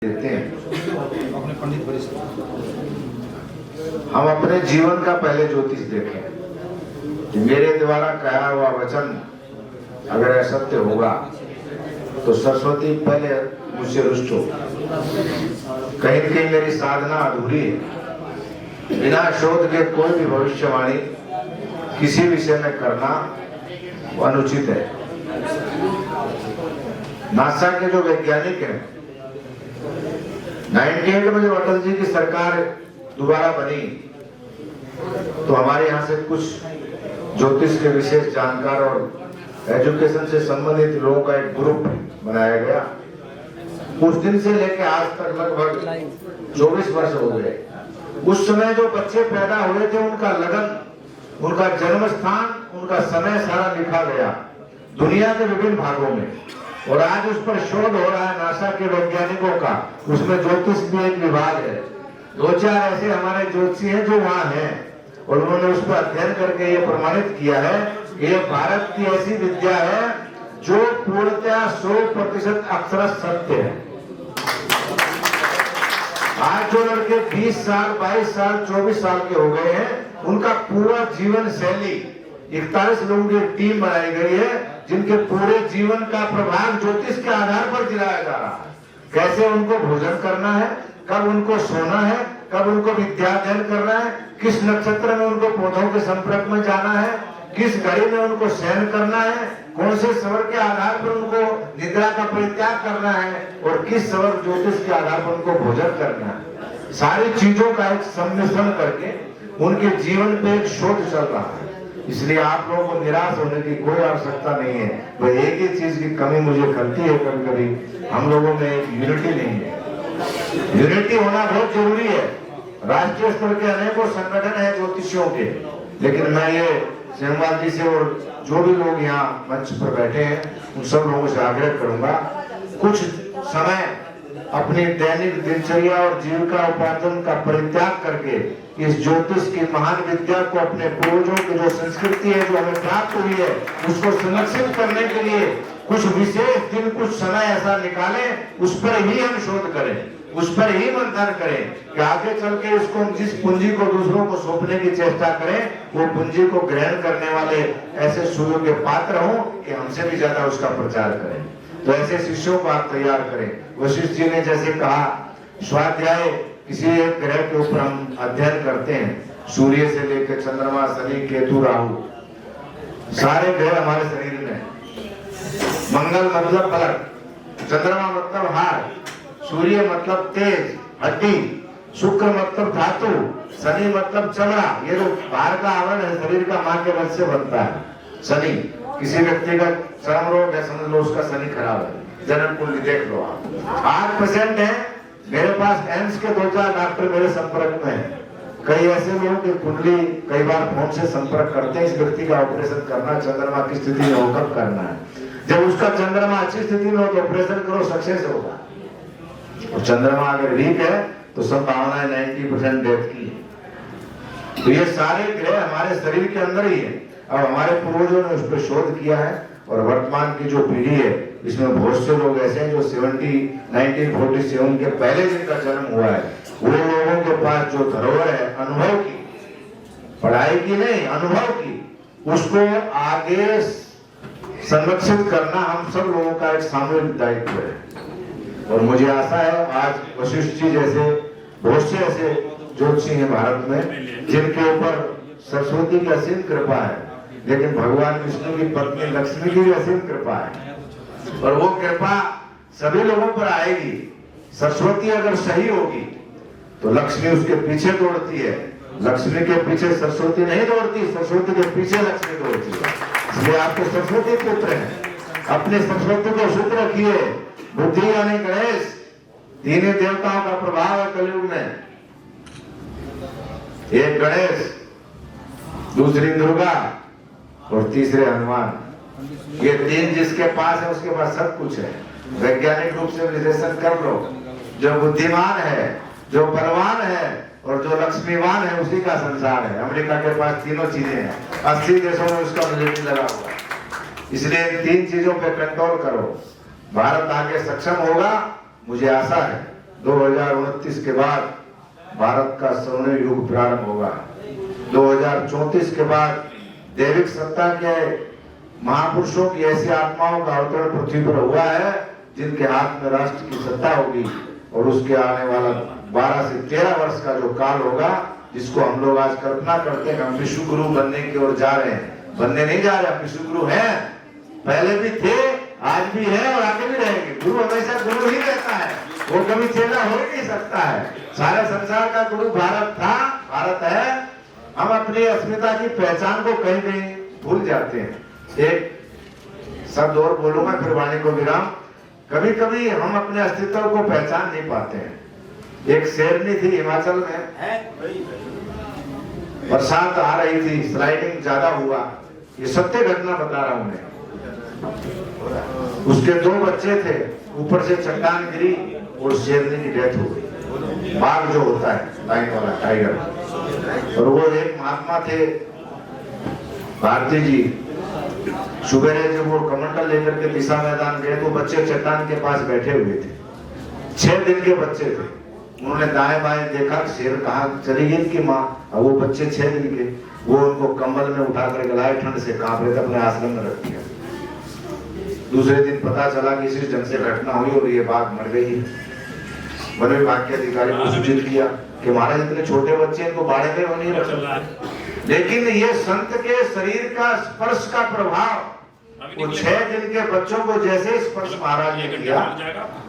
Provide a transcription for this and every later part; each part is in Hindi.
देते हैं। हम अपने जीवन का पहले ज्योतिष देखें कि मेरे द्वारा कहा हुआ वचन अगर असत्य होगा तो सरस्वती पहले मुझसे रुष्ट हो। कहीं न कहीं मेरी साधना अधूरी है। बिना शोध के कोई भी भविष्यवाणी किसी विषय में करना वो अनुचित है। नासा के जो वैज्ञानिक हैं 98 में जब अटल जी की सरकार दोबारा बनी तो हमारे यहाँ से कुछ ज्योतिष के विशेष जानकार और एजुकेशन से संबंधित लोगों का एक ग्रुप बनाया गया। उस दिन से लेकर आज तक लगभग 24 वर्ष हो गए। उस समय जो बच्चे पैदा हुए थे उनका लगन, उनका जन्म स्थान, उनका समय सारा लिखा गया दुनिया के विभिन्न भागों में। और आज उस पर शोध हो रहा है नासा के वैज्ञानिकों का। उसमें ज्योतिष भी एक विभाग है। 2-4 ऐसे हमारे ज्योतिषी हैं जो वहाँ हैं और उन्होंने उस पर अध्ययन करके ये प्रमाणित किया है कि ये भारत की ऐसी विद्या है जो पूर्णतः 100% अक्षर सत्य है। आज जो लड़के 20 साल, 22 साल, 24 साल के हो गए हैं उनका पूरा जीवन शैली 41 लोगों की टीम बनाई गई है जिनके पूरे जीवन का प्रभाव ज्योतिष के आधार पर दिलाया जा रहा है। कैसे उनको भोजन करना है, कब उनको सोना है, कब उनको विद्याध्ययन करना है, किस नक्षत्र में उनको पौधों के संपर्क में जाना है, किस घड़ी में उनको शयन करना है, कौन से स्वर के आधार पर उनको निद्रा का परित्याग करना है और किस स्वर ज्योतिष के आधार पर उनको भोजन करना है। सारी चीजों का एक सम्मिश्रण करके उनके जीवन पे एक शोध चल रहा है। इसलिए आप लोगों को निराश होने की कोई आवश्यकता नहीं है। तो एक ही चीज की कमी मुझे खलती है कभी कभी, हम लोगों में एक यूनिटी नहीं है। यूनिटी होना बहुत जरूरी है। राष्ट्रीय स्तर के अनेकों संगठन है ज्योतिषियों के, लेकिन मैं ये श्यामलाल जी से और जो भी लोग यहाँ मंच पर बैठे हैं उन सब लोगों से आग्रह करूंगा कुछ समय अपनी दैनिक दिनचर्या और जीविका उपार्जन का परित्याग करके इस ज्योतिष की महान विद्या को अपने पूर्वजों की जो संस्कृति है जो हमें प्राप्त हुई है उसको संरक्षित करने के लिए कुछ विशेष दिन, कुछ समय ऐसा निकालें, उस पर ही हम शोध करें, उस पर ही मंथन करें कि आगे चल के इसको जिस पूंजी को दूसरों को सौंपने की चेष्टा करें वो पूंजी को ग्रहण करने वाले ऐसे सुयोग्य पात्र हों कि हमसे भी ज्यादा उसका प्रचार करें। तो ऐसे शिष्यों को आप तैयार करें। वशिष्ठ जी ने जैसे कहा स्वाध्याय किसी एक ग्रह के ऊपर हम अध्ययन करते हैं, सूर्य से लेकर चंद्रमा, शनि, केतु, राहु, सारे ग्रह हमारे शरीर में। मंगल मतलब पलक, चंद्रमा मतलब हाथ, सूर्य मतलब तेज हड्डी, शुक्र मतलब धातु, शनि मतलब चमड़ा। ये जो बाहर का आवरण है शरीर का मां के वजह से बनता है। शनि किसी व्यक्ति का चर्म रोग है, समझ लो उसका शनि खराब है। जन्म कुंडली देख लो आप। 8% है। मेरे पास एम्स के 2-4 डॉक्टर मेरे संपर्क में हैं। कई ऐसे लोगों की कुंडली कई बार फोन से संपर्क करते हैं, इस व्यक्ति का ऑपरेशन करना, चंद्रमा की स्थिति में हो कब करना है। जब उसका चंद्रमा अच्छी स्थिति में हो तो ऑपरेशन करो, सक्सेस होगा। और चंद्रमा अगर वीक है तो संभावना है 90% डेथ की। तो ये सारे ग्रह हमारे शरीर के अंदर ही है। अब हमारे पूर्वजों ने उस पर शोध किया है और वर्तमान की जो पीढ़ी है इसमें बहुत से लोग ऐसे हैं जो 1947 के पहले जिनका जन्म हुआ है वो लोगों के पास जो धरोहर है अनुभव की, पढ़ाई की नहीं, अनुभव की, उसको आगे संरक्षित करना हम सब लोगों का एक सामूहिक दायित्व है। और मुझे आशा है आज वशिष्ठ जी जैसे बहुत से ऐसे ज्योतिषी हैं भारत में जिनके ऊपर सरस्वती की असीम कृपा है, लेकिन भगवान विष्णु की पत्नी लक्ष्मी की भी असीम कृपा है और वो कृपा सभी लोगों पर आएगी। सरस्वती अगर सही होगी तो लक्ष्मी उसके पीछे दौड़ती है, लक्ष्मी के पीछे सरस्वती नहीं दौड़ती, सरस्वती के पीछे लक्ष्मी दौड़ती है। इसलिए आपके सरस्वती पुत्र हैं, अपने सरस्वती को शुद्ध रखिए। बुद्धि यानी गणेश, तीनों देवताओं का प्रभाव है कलयुग में। एक गणेश, दूसरी दुर्गा और तीसरे हनुमान। ये 3 जिसके पास है उसके पास सब कुछ है। वैज्ञानिक रूप से विश्लेषण कर लो, जो बुद्धिमान है, जो बलवान है और जो लक्ष्मीवान है उसी का संसार है। अमेरिका के पास तीनों चीजें हैं, 80 देशों में उसका मिलिट्री लगा हुआ है। इसलिए 3 चीजों पे कंट्रोल करो। भारत आगे सक्षम होगा, मुझे आशा है। 2029 के बाद भारत का स्वर्णिम युग प्रारंभ होगा। 2034 के बाद दैविक सत्ता के महापुरुषों की ऐसी आत्माओं का अवतरण पृथ्वी पर हुआ है जिनके हाथ में राष्ट्र की सत्ता होगी। और उसके आने वाला 12 से 13 वर्ष का जो काल होगा, जिसको हम लोग आज कल्पना करते हैं हम विश्व गुरु बनने की ओर जा रहे हैं, बनने नहीं जा रहे, हम विश्व गुरु हैं, पहले भी थे, आज भी है और आगे भी रहेंगे। गुरु हमेशा गुरु ही रहता है, वो कभी चेला हो ही नहीं सकता है। सारे संसार का गुरु भारत था, भारत है। हम अपनी अस्मिता की पहचान को कहीं कहीं भूल जाते हैं। एक शब्द और बोलूंगा फिर वाणी को विराम। कभी कभी हम अपने अस्तित्व को पहचान नहीं पाते हैं। एक शेरनी थी हिमाचल में, बरसात आ रही थी, स्लाइडिंग ज्यादा हुआ, ये सत्य घटना बता रहा हूं मैं। उसके 2 बच्चे थे, ऊपर से चट्टान गिरी और शेरनी की डेथ हो गई। बाघ जो होता है लाइन वाला टाइगर, और वो एक महात्मा थे भारती जी। सुबह जब वो कमंडल लेकर के दिशा मैदान गए तो बच्चे चट्टान के पास बैठे हुए थे, 6 दिन के बच्चे थे। उन्होंने दाएं बाएं देखा, शेर कहाँ चली गई इनकी माँ, और वो बच्चे 6 दिन के, वो उनको कंबल में उठा कर लाए, ठंड से कांप रहे थे, अपने आश्रम में रख दिया। दूसरे दिन पता चला कि इसी ढंग से घटना हुई और ये बाघ मर गई। वन विभाग के अधिकारी को सूचित किया कि महाराज इतने छोटे बच्चे, इनको बाड़े में नहीं रखा। लेकिन ये संत के शरीर का स्पर्श का प्रभाव, वो 6 दिन के बच्चों को जैसे स्पर्श महाराज ने किया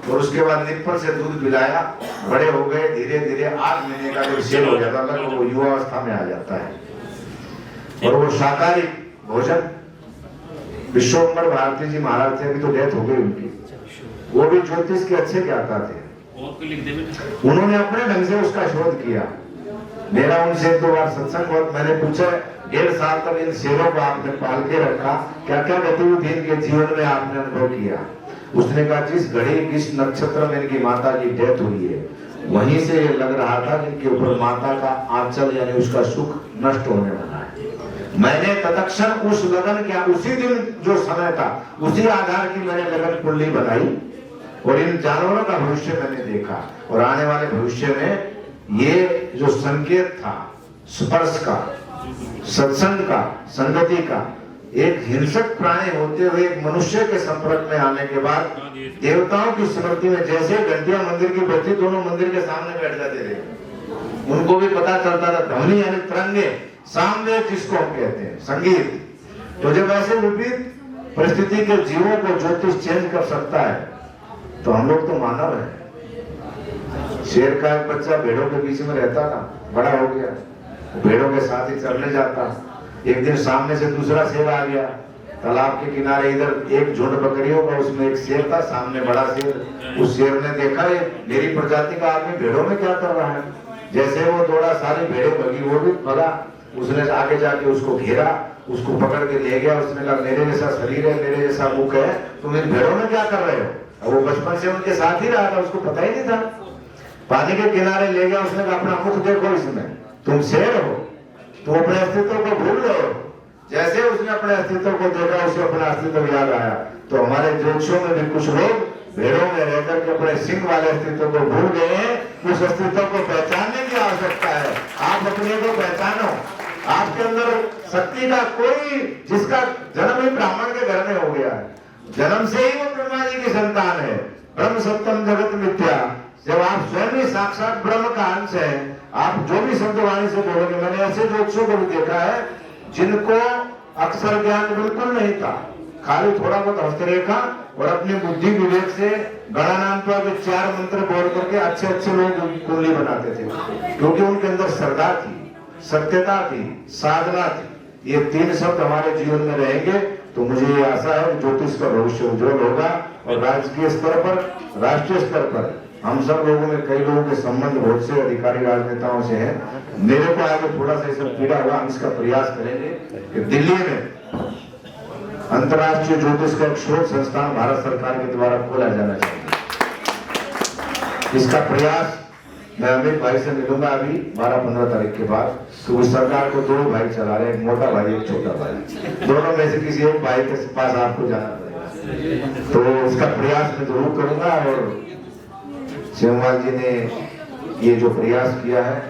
और उसके बाद निप्पल से दूध पिलाया, बड़े हो गए। धीरे धीरे 8 महीने का जो शेर हो जाता था वो युवावस्था में आ जाता है। और वो शाकाहारी भोजन, विश्वम्बर भारती जी महाराज थे, अभी तो डेथ हो गई उनकी, वो भी ज्योतिष के अच्छे ज्ञाता थे। उन्होंने अपने ढंग से उसका शोध किया। मेरा उनसे 2 बार सत्संग हुआ, मैंने पूछा 1.5 साल तक इन शेरों को आपने पाल के रखा, क्या क्या गतिविधि इनके जीवन में आपने अनुभव किया? उसने कहा जिस घड़ी किस नक्षत्र में इनकी माता की डेथ हुई है, वहीं से ये लग रहा था कि इनके ऊपर माता का आंचल यानी उसका सुख नष्ट होने वाला है। मैंने तत्क्षण उस लगन क्या, उसी दिन जो समय था उसी आधार की मैंने लगन कुंडली बनाई और इन जानवरों का भविष्य मैंने देखा। और आने वाले भविष्य में ये जो संकेत था स्पर्श का, सत्संग का, संगति का, एक हिंसक प्राणी होते हुए एक मनुष्य के संपर्क में आने के बाद देवताओं की स्मृति में जैसे घंटियां मंदिर की बजती, दोनों मंदिर के सामने बैठ जाते थे। उनको भी पता चलता था ध्वनि यानी तरंगे, सामवेद जिसको हम कहते हैं, संगीत। तो जब ऐसे विपरीत परिस्थिति के जीवों को ज्योतिष चेंज कर सकता है तो हम लोग तो मानव है। शेर का एक बच्चा भेड़ों के बीच में रहता था, बड़ा हो गया, भेड़ों के साथ ही चलने जाता। एक दिन सामने से दूसरा शेर आ गया, तालाब के किनारे इधर एक झुंड बकरियों का, उसमें एक शेर था, सामने बड़ा शेर। उस शेर ने देखा ये मेरी प्रजाति का आदमी भेड़ों में क्या कर रहा है। जैसे वो दौड़ा, सारी भेड़ें भगी, वो भी भगा। उसने आगे जाके उसको घेरा, उसको पकड़ के ले गया। उसने कहा मेरे जैसा शरीर है, मेरे जैसा मुख है, तुम इन भेड़ों में क्या कर रहे हो? वो बचपन से उनके साथ ही रहा था, उसको पता ही नहीं था। पानी के किनारे ले गया, उसने कहा अपना मुख देखो, इसमें तुम शेर हो, तुम अपने अस्तित्व को भूल गए हो। जैसे उसने अपने अस्तित्व को देखा, उसे अपना अस्तित्व याद आया। तो हमारे ज्योतिषों में भी कुछ लोग भेड़ों में रहकर के अपने सिंह वाले अस्तित्व को भूल गए हैं। उस अस्तित्व को पहचानने की आवश्यकता है। आप अपने को पहचानो। आपके अंदर शक्ति का कोई, जिसका जन्म ही ब्राह्मण के घर में हो गया है, जन्म से ही वो ब्रह्मा जी की संतान है। ब्रह्म सत्यम जगत मिथ्या। जब आप स्वयं ही साक्षात ब्रह्म का अंश है, आप जो भी शब्द वाणी से बोलोगे। मैंने ऐसे ज्योतिषों को भी देखा है जिनको अक्षर ज्ञान बिल्कुल नहीं था, खाली थोड़ा बहुत हस्तरेखा और अपनी बुद्धि विवेक से गणानांत्वा के 4 मंत्र बोल करके अच्छे अच्छे लोग कुंडली बनाते थे, क्योंकि उनके अंदर श्रद्धा थी, सत्यता थी, साधना थी। ये 3 शब्द हमारे जीवन में रहेंगे तो मुझे ये आशा है ज्योतिष का भविष्य उज्जवल होगा। और राजकीय स्तर पर, राष्ट्रीय स्तर पर हम सब लोगों में कई लोगों के संबंध बहुत से अधिकारी राजनेताओं से हैं। मेरे को आगे थोड़ा सा इसमें पीड़ा हुआ, हम इसका प्रयास करेंगे कि दिल्ली में अंतर्राष्ट्रीय ज्योतिष का एक शोध संस्थान भारत सरकार के द्वारा खोला जाना चाहिए। इसका प्रयास मैं अमित भाई से मिलूंगा अभी 12-15 तारीख के बाद। तो उस सरकार को 2 भाई चला रहे, एक मोटा भाई, एक छोटा भाई। दोनों में से किसी एक भाई के पास आपको जाना पड़ेगा। तो उसका प्रयास मैं जरूर करूंगा। और शिवपाल जी ने ये जो प्रयास किया है,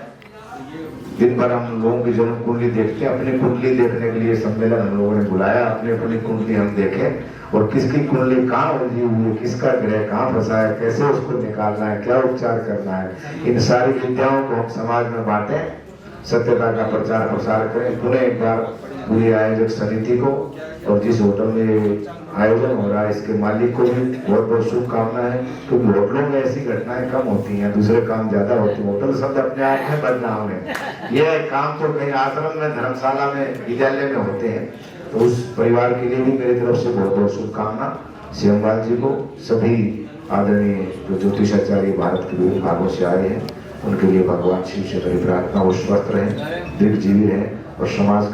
दिन भर हम लोगों की जन्म कुंडली देखते हैं, अपनी कुंडली देखने के लिए सम्मेलन हम लोगों ने बुलाया, अपनी अपनी कुंडली हम देखें और किसकी कुंडली कहाँ उलझी हुई है, किसका ग्रह कहाँ फंसा है, कैसे उसको निकालना है, क्या उपचार करना है, इन सारी विद्याओं को हम समाज में बांटें, सत्यता का प्रचार प्रसार करें। पुनः एक बार पूरी आयोजक समिति को और जिस होटल में आयोजन हो रहा है इसके मालिक को भी बहुत बहुत शुभकामनाएं हैं, क्योंकि होटलों में ऐसी घटनाएं कम होती हैं, दूसरे काम ज्यादा होते हैं। होटल शब्द अपने आप में बदनाम है, यह काम तो कहीं आश्रम में, धर्मशाला में, विद्यालय में होते हैं। तो उस परिवार के लिए भी मेरी तरफ से बहुत बहुत शुभकामना। शिवपाल जी को, सभी आदरणीय जो ज्योतिषाचार्य भारत के विभिन्न भागों से आए हैं, उनके लिए भगवान शिव से बड़ी प्रार्थना, वो स्वस्थ रहें, दीर्घजीवी रहें और समाज